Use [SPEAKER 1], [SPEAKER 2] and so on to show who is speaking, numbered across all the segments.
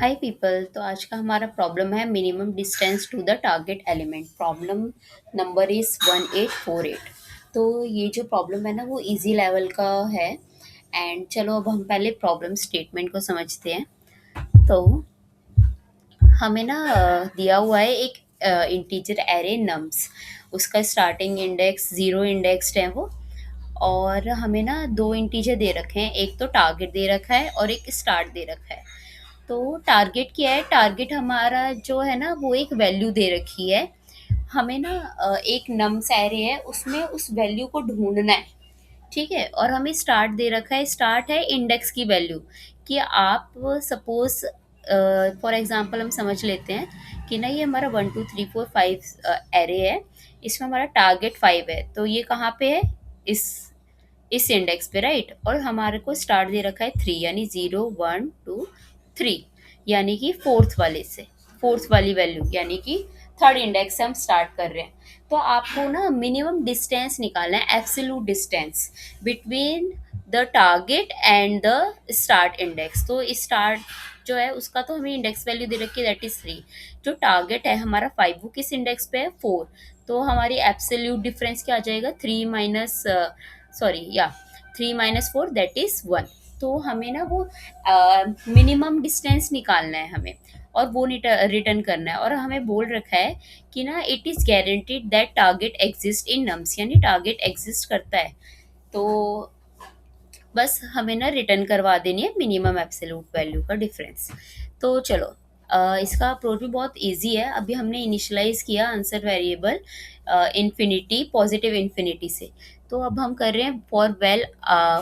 [SPEAKER 1] हाय people. तो आज का हमारा प्रॉब्लम है minimum distance to the target element. Problem number is 1848। तो ये जो प्रॉब्लम है ना वो इजी लेवल का है। एंड चलो अब हम पहले प्रॉब्लम स्टेटमेंट को समझते हैं। तो हमें ना दिया हुआ है एक इंटीजर एरे नम्स। उसका स्टार्टिंग इंडेक्स ज़ीरो इंडेक्स्ड है वो। और हमें ना दो इंटीजर दे रखे हैं, एक तो टारगेट दे रखा है और एक स्टार्ट दे रखा है। तो टारगेट क्या है? टारगेट हमारा जो है ना वो एक वैल्यू दे रखी है। हमें ना एक नम्स एरे है उसमें उस वैल्यू को ढूंढना है। ठीक है। और हमें स्टार्ट दे रखा है, स्टार्ट है इंडेक्स की वैल्यू। कि आप सपोज फॉर एग्जांपल हम समझ लेते हैं कि ना ये हमारा 1 2 3 4 5 एरे है। इसमें हमारा टारगेट 5 है, तो ये कहाँ पे है? इस इस इंडेक्स पे, राइट। और हमारे को स्टार्ट दे रखा है 3, यानी 0 1 2 3, यानी कि फोर्थ वाले से, फोर्थ वाली वैल्यू, यानी कि थर्ड इंडेक्स से हम स्टार्ट कर रहे हैं। तो आपको ना मिनिमम डिस्टेंस निकालना है, absolute distance between the target and the start index. तो स्टार्ट जो है उसका तो हमें इंडेक्स वैल्यू दे रखी है, दैट इज 3। जो टारगेट है हमारा 5, वो किस इंडेक्स पे है? 4। तो हमारी एब्सोल्यूट डिफरेंस क्या आ जाएगा? 3 माइनस, सॉरी या 3 - 4, दैट इज 1। तो हमें ना वो मिनिमम डिस्टेंस निकालना है हमें, और वो रिटर्न करना है। और हमें बोल रखा है कि ना it is guaranteed that target exist in nums, यानी टारगेट एग्जिस्ट करता है। तो बस हमें ना रिटर्न करवा देनी है मिनिमम एब्सोल्यूट वैल्यू का डिफरेंस। तो चलो, इसका अप्रोच भी बहुत इजी है। अभी हमने इनिशियलाइज किया answer variable infinity, positive infinity से। तो अब हम कर रहे हैं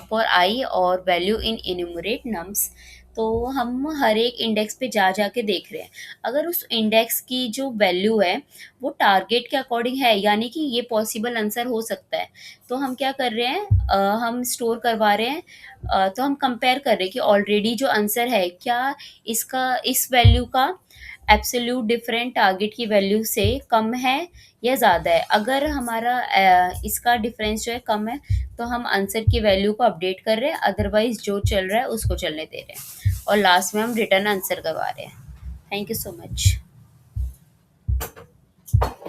[SPEAKER 1] फॉर आई और वैल्यू इन इन्यूमरेट नम्स। तो हम हर एक इंडेक्स पे जा जा के देख रहे हैं। अगर उस इंडेक्स की जो वैल्यू है वो टारगेट के अकॉर्डिंग है, यानी कि ये पॉसिबल आंसर हो सकता है। तो हम क्या कर रहे हैं, हम स्टोर करवा रहे हैं। तो हम कंपेयर कर रहे हैं कि ऑलरेडी जो आंसर है क्या इसका, इस वैल्यू का एब्सोल्यूट डिफरेंट टारगेट की वैल्यू से कम है या ज़्यादा है। अगर हमारा इसका डिफरेंस जो है कम है, तो हम आंसर की वैल्यू को अपडेट कर रहे हैं, अदरवाइज जो चल रहा है उसको चलने दे रहे हैं। और लास्ट में हम रिटर्न आंसर करवा रहे हैं। Thank you so much.